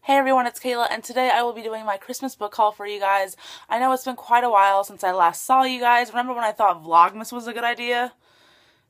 Hey everyone, it's Kayla, and today I will be doing my Christmas book haul for you guys. I know it's been quite a while since I last saw you guys. Remember when I thought Vlogmas was a good idea?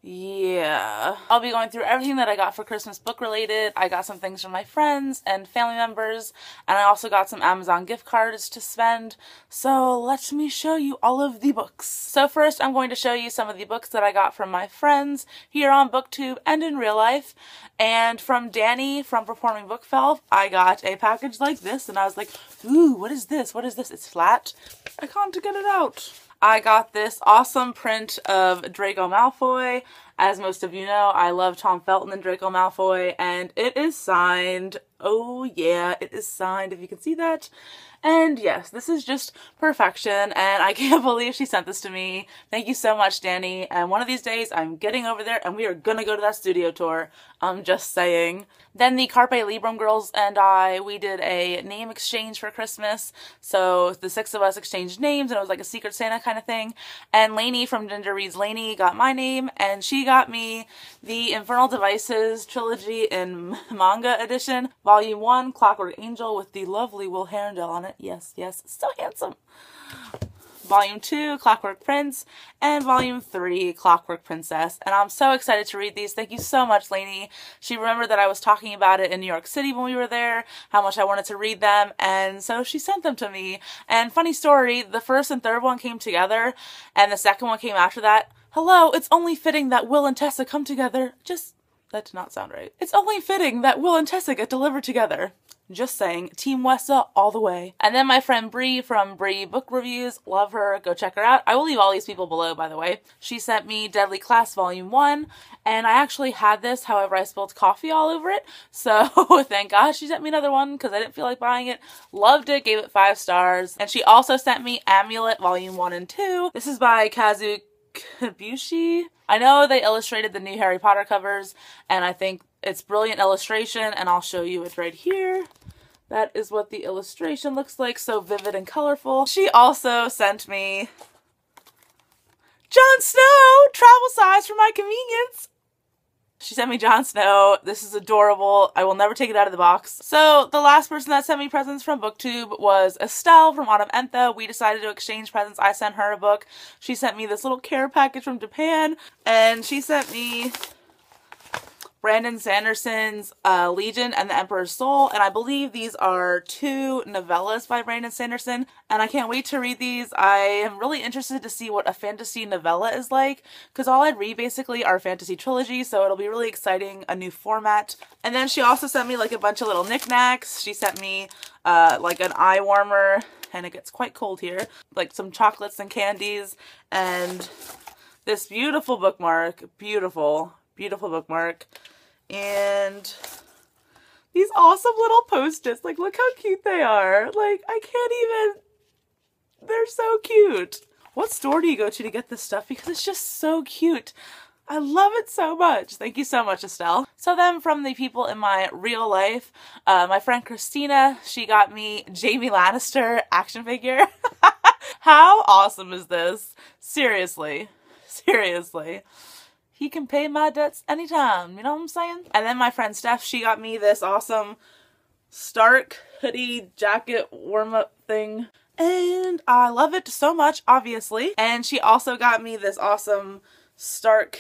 Yeah. I'll be going through everything that I got for Christmas book related. I got some things from my friends and family members, and I also got some Amazon gift cards to spend. So let me show you all of the books. So first I'm going to show you some of the books that I got from my friends here on BookTube and in real life. And from Dani from PerformingBookFelf, I got a package like this, and I was like, ooh, what is this? What is this? It's flat. I can't get it out. I got this awesome print of Draco Malfoy. As most of you know, I love Tom Felton and Draco Malfoy, and it is signed. Oh yeah, it is signed, if you can see that. And yes, this is just perfection, and I can't believe she sent this to me. Thank you so much, Dani. And one of these days, I'm getting over there, and we are gonna go to that studio tour. I'm just saying. Then the Carpe Librum girls and we did a name exchange for Christmas. So the 6 of us exchanged names, and it was like a Secret Santa kind of thing. And Lainey from gingerreadslainey got my name, and she got me the Infernal Devices trilogy in manga edition, Volume 1, Clockwork Angel, with the lovely Will Herondale on it. Yes, yes, so handsome. Volume 2, Clockwork Prince, and Volume 3, Clockwork Princess. And I'm so excited to read these. Thank you so much, Lainey. She remembered that I was talking about it in New York City when we were there, how much I wanted to read them, and so she sent them to me. And funny story, the first and third one came together, and the second one came after that. Hello, it's only fitting that Will and Tessa come together. That did not sound right. It's only fitting that Will and Tessa get delivered together. Just saying, Team Wessa all the way. And then my friend Bri from Bri BriBookReviews, love her, go check her out. I will leave all these people below, by the way. She sent me Deadly Class Volume 1, and I actually had this, however I spilled coffee all over it, so thank God she sent me another one because I didn't feel like buying it. Loved it, gave it 5 stars. And she also sent me Amulet Volume 1 and 2. This is by Kazu Kibushi. I know they illustrated the new Harry Potter covers, and I think it's brilliant illustration, and I'll show you it right here. That is what the illustration looks like, so vivid and colorful. She also sent me Jon Snow, travel size for my convenience. She sent me Jon Snow. This is adorable. I will never take it out of the box. So the last person that sent me presents from BookTube was Estelle from Audham EnTha. We decided to exchange presents. I sent her a book. She sent me this little care package from Japan, and she sent me Brandon Sanderson's Legion and the Emperor's Soul, and I believe these are 2 novellas by Brandon Sanderson, and I can't wait to read these. I am really interested to see what a fantasy novella is like, because all I read basically are fantasy trilogies, so it'll be really exciting, a new format. And then she also sent me like a bunch of little knickknacks. She sent me like an eye warmer, and it gets quite cold here, like some chocolates and candies, and this beautiful bookmark, beautiful bookmark. And these awesome little post-its, like look how cute they are. Like I can't even, they're so cute. What store do you go to get this stuff? Because it's just so cute. I love it so much. Thank you so much, Estelle. So then from the people in my real life, my friend Christina, she got me Jaime Lannister action figure. How awesome is this? Seriously. Seriously. He can pay my debts anytime, you know what I'm saying? And then my friend Steph, she got me this awesome Stark hoodie jacket warm-up thing. And I love it so much, obviously. And she also got me this awesome Stark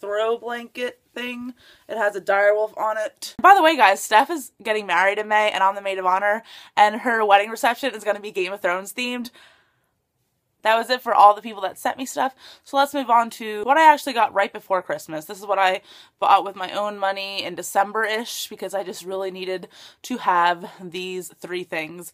throw blanket thing. It has a direwolf on it. By the way, guys, Steph is getting married in May, and I'm the maid of honor. And her wedding reception is going to be Game of Thrones themed. That was it for all the people that sent me stuff. So let's move on to what I actually got right before Christmas. This is what I bought with my own money in December-ish because I just really needed to have these 3 things.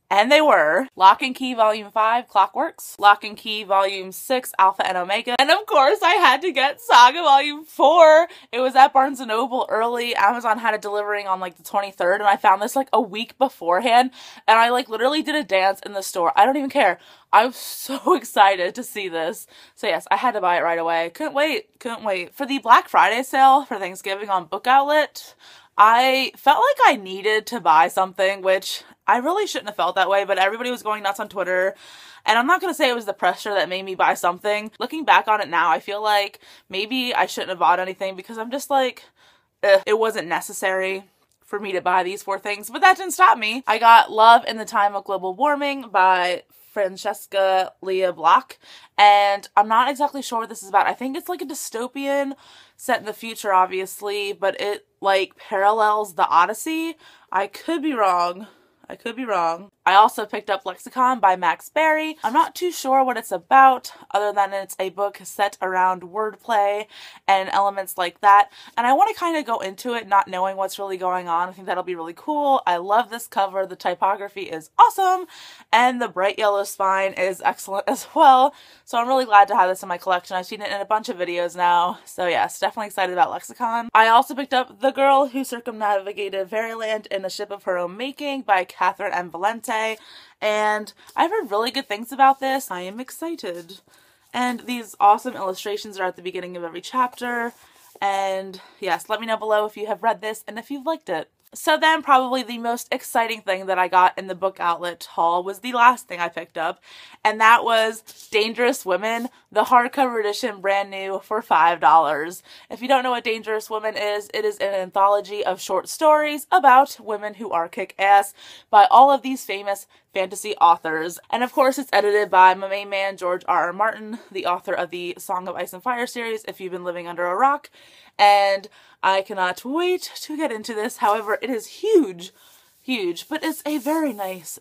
And they were Lock and Key Volume 5, Clockworks, Lock and Key Volume 6, Alpha and Omega, and of course I had to get Saga Volume 4. It was at Barnes & Noble early. Amazon had it delivering on like the 23rd, and I found this like a week beforehand, and I like literally did a dance in the store. I don't even care. I was so excited to see this. So yes, I had to buy it right away. Couldn't wait. Couldn't wait. For the Black Friday sale for Thanksgiving on Book Outlet, I felt like I needed to buy something, which I really shouldn't have felt that way, but everybody was going nuts on Twitter. And I'm not going to say it was the pressure that made me buy something. Looking back on it now, I feel like maybe I shouldn't have bought anything because I'm just like, it wasn't necessary for me to buy these 4 things, but that didn't stop me. I got Love in the Time of Global Warming by Francesca Leah Block, and I'm not exactly sure what this is about. I think it's like a dystopian set in the future, obviously, but it like parallels the Odyssey. I could be wrong. I also picked up Lexicon by Max Berry. I'm not too sure what it's about, other than it's a book set around wordplay and elements like that. And I want to kind of go into it not knowing what's really going on. I think that'll be really cool. I love this cover. The typography is awesome. And the bright yellow spine is excellent as well. So I'm really glad to have this in my collection. I've seen it in a bunch of videos now. So yes, definitely excited about Lexicon. I also picked up The Girl Who Circumnavigated Fairyland in a Ship of Her Own Making by Catherine M. Valente. And I've heard really good things about this. I am excited. And these awesome illustrations are at the beginning of every chapter. And yes, let me know below if you have read this and if you've liked it. So then probably the most exciting thing that I got in the book outlet haul was the last thing I picked up, and that was Dangerous Women, the hardcover edition, brand new, for $5. If you don't know what Dangerous Women is, it is an anthology of short stories about women who are kick-ass by all of these famous fantasy authors. And of course it's edited by my main man George R.R. Martin, the author of the Song of Ice and Fire series, if you've been living under a rock. And I cannot wait to get into this. However, it is huge, but it's a very nice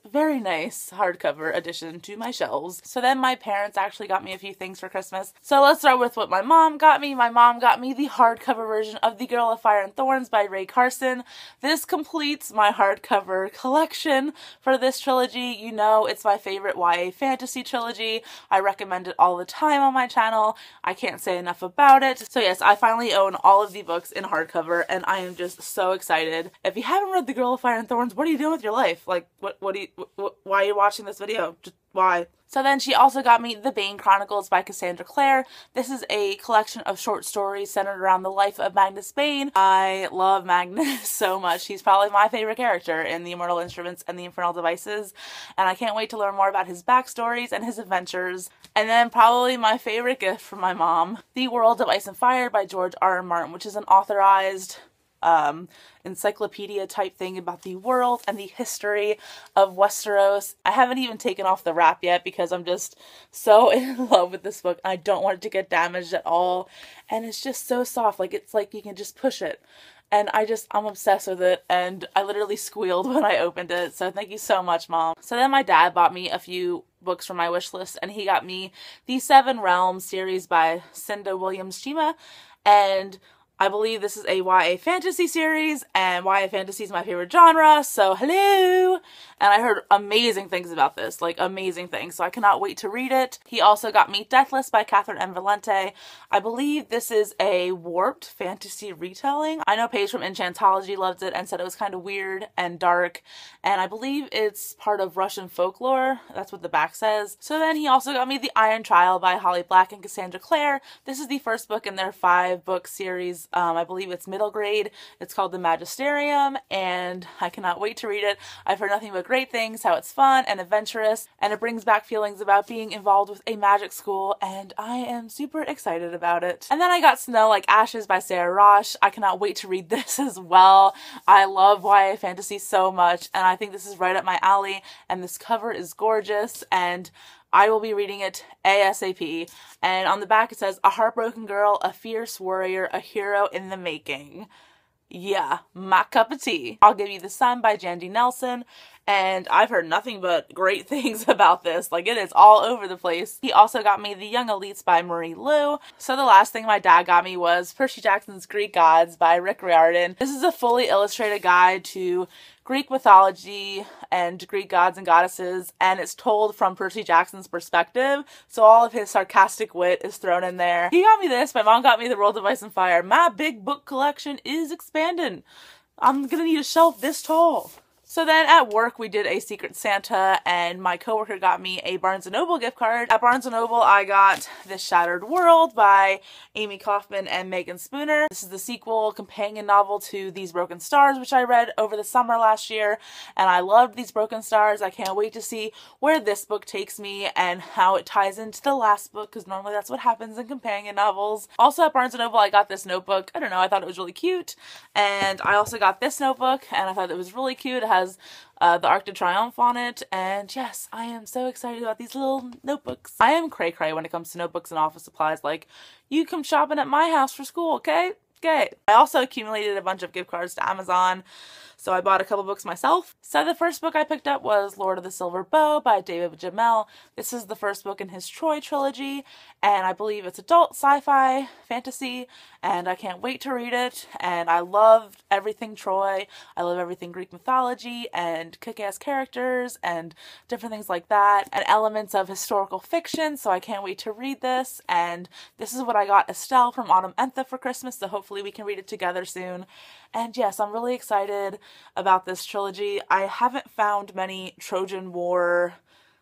hardcover addition to my shelves. So then my parents actually got me a few things for Christmas. So let's start with what my mom got me. My mom got me the hardcover version of The Girl of Fire and Thorns by Ray Carson. This completes my hardcover collection for this trilogy. You know, it's my favorite YA fantasy trilogy. I recommend it all the time on my channel. I can't say enough about it. So yes, I finally own all of the books in hardcover, and I am just so excited. If you haven't read The Girl of Fire and Thorns, what are you doing with your life? Like, why are you watching this video? Just why? So then she also got me The Bane Chronicles by Cassandra Clare. This is a collection of short stories centered around the life of Magnus Bane. I love Magnus so much. He's probably my favorite character in The Immortal Instruments and The Infernal Devices, and I can't wait to learn more about his backstories and his adventures. And then probably my favorite gift from my mom, The World of Ice and Fire by George R.R. Martin, which is an authorized encyclopedia type thing about the world and the history of Westeros. I haven't even taken off the wrap yet because I'm just so in love with this book. I don't want it to get damaged at all, and it's just so soft. Like, it's like you can just push it, and I'm obsessed with it, and I literally squealed when I opened it. So thank you so much, Mom. So then my dad bought me a few books from my wish list, and he got me the Seven Realms series by Cinda Williams-Chima, and I believe this is a YA fantasy series, and YA fantasy is my favorite genre, so hello! And I heard amazing things about this, like amazing things, so I cannot wait to read it. He also got me Deathless by Catherine M. Valente. I believe this is a warped fantasy retelling. I know Paige from Enchantology loved it and said it was kind of weird and dark, and I believe it's part of Russian folklore. That's what the back says. So then he also got me The Iron Trial by Holly Black and Cassandra Clare. This is the first book in their 5-book series. I believe it's middle grade. It's called The Magisterium, and I cannot wait to read it. I've heard nothing but great things, how it's fun and adventurous, and it brings back feelings about being involved with a magic school, and I am super excited about it. And then I got Snow Like Ashes by Sarah Rosh. I cannot wait to read this as well. I love YA fantasy so much, and I think this is right up my alley, and this cover is gorgeous, and I will be reading it ASAP. And on the back it says, a heartbroken girl, a fierce warrior, a hero in the making. Yeah, my cup of tea. I'll Give You the Sun by Jandy Nelson, and I've heard nothing but great things about this. Like, it is all over the place. He also got me The Young Elites by Marie Lu. So the last thing my dad got me was Percy Jackson's Greek Gods by Rick Riordan. This is a fully illustrated guide to Greek mythology and Greek gods and goddesses, and it's told from Percy Jackson's perspective, so all of his sarcastic wit is thrown in there. He got me this. My mom got me The World of Ice and Fire. My big book collection is expanding. I'm gonna need a shelf this tall. So then at work we did a Secret Santa and my coworker got me a Barnes & Noble gift card. At Barnes & Noble I got This Shattered World by Amy Kaufman and Megan Spooner. This is the sequel companion novel to These Broken Stars, which I read over the summer last year, and I loved These Broken Stars. I can't wait to see where this book takes me and how it ties into the last book, because normally that's what happens in companion novels. Also at Barnes & Noble I got this notebook. I don't know, I thought it was really cute. And I also got this notebook and I thought it was really cute. It has the Arc de Triomphe on it, and yes, I am so excited about these little notebooks. I am cray-cray when it comes to notebooks and office supplies. Like, you come shopping at my house for school, okay? Okay. I also accumulated a bunch of gift cards to Amazon, so I bought a couple books myself. So the first book I picked up was Lord of the Silver Bow by David Jamel. This is the first book in his Troy trilogy, and I believe it's adult sci-fi fantasy, and I can't wait to read it. And I loved everything Troy. I love everything Greek mythology and kick-ass characters and different things like that, and elements of historical fiction, so I can't wait to read this. And this is what I got Estelle from Audham EnTha for Christmas, so hopefully we can read it together soon. And yes, I'm really excited about this trilogy. I haven't found many Trojan War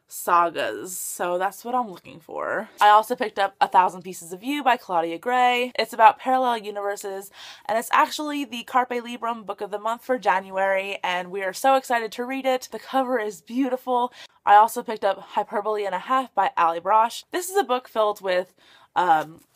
sagas, so that's what I'm looking for. I also picked up 1,000 Pieces of You by Claudia Gray. It's about parallel universes, and it's actually the Carpe Librum book of the month for January, and we are so excited to read it. The cover is beautiful. I also picked up Hyperbole and a Half by Ali Brosh. This is a book filled with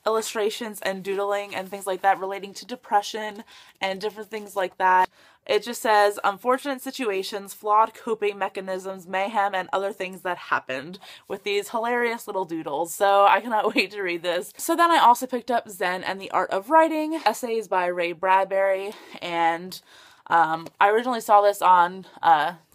illustrations and doodling and things like that relating to depression and different things like that. It just says, unfortunate situations, flawed coping mechanisms, mayhem, and other things that happened, with these hilarious little doodles. So I cannot wait to read this. So then I also picked up Zen and the Art of Writing, essays by Ray Bradbury, and I originally saw this on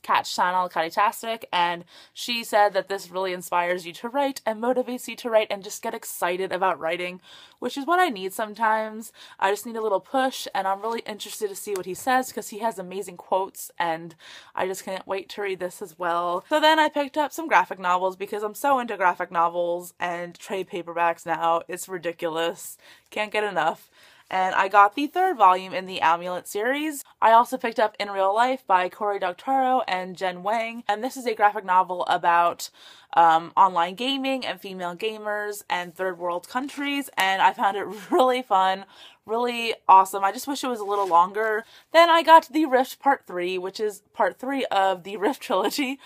Kat's channel, Catty-tastic, and she said that this really inspires you to write and motivates you to write and just get excited about writing, which is what I need sometimes. I just need a little push, and I'm really interested to see what he says because he has amazing quotes, and I just can't wait to read this as well. So then I picked up some graphic novels because I'm so into graphic novels and trade paperbacks now. It's ridiculous. Can't get enough. And I got the third volume in the Amulet series. I also picked up In Real Life by Cory Doctorow and Jen Wang, and this is a graphic novel about online gaming and female gamers and third world countries, and I found it really fun, really awesome. I just wish it was a little longer. Then I got The Rift Part 3, which is part 3 of the Rift trilogy,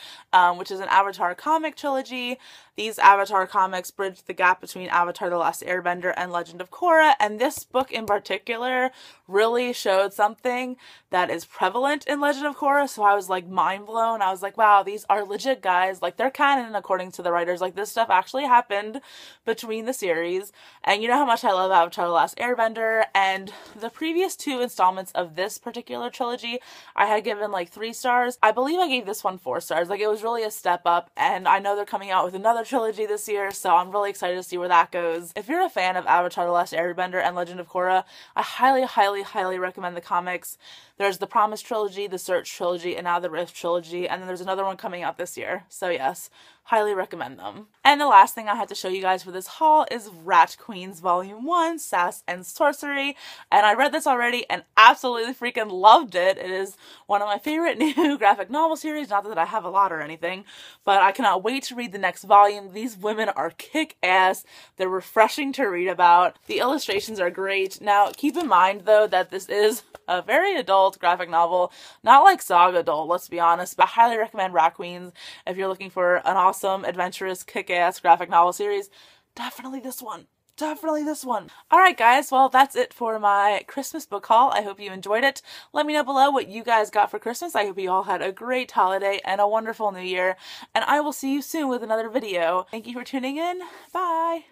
which is an Avatar comic trilogy. These Avatar comics bridge the gap between Avatar: The Last Airbender and Legend of Korra, and this book in particular really showed something that is prevalent in Legend of Korra, so I was like mind blown. I was like, wow, these are legit guys, like they're canon according to the writers, like this stuff actually happened between the series. And you know how much I love Avatar: The Last Airbender, and the previous 2 installments of this particular trilogy I had given like 3 stars. I believe I gave this one 4 stars. Like, it was really a step up, and I know they're coming out with another trilogy this year, so I'm really excited to see where that goes. If you're a fan of Avatar: The Last Airbender and Legend of Korra, I highly recommend the comics. There's the Promise trilogy, the Search trilogy, and now the Rift trilogy, and then there's another one coming out this year. So yes, highly recommend them. And the last thing I had to show you guys for this haul is Rat Queens Volume 1, Sass and Sorcery. And I read this already and absolutely freaking loved it. It is one of my favorite new graphic novel series. Not that I have a lot or anything, but I cannot wait to read the next volume. These women are kick-ass. They're refreshing to read about. The illustrations are great. Now, keep in mind, though, that this is a very adult graphic novel. Not like Saga adult, let's be honest, but I highly recommend Rat Queens if you're looking for an awesome, adventurous, kick-ass graphic novel series. Definitely this one. Definitely this one. Alright guys, well that's it for my Christmas book haul. I hope you enjoyed it. Let me know below what you guys got for Christmas. I hope you all had a great holiday and a wonderful new year. And I will see you soon with another video. Thank you for tuning in. Bye!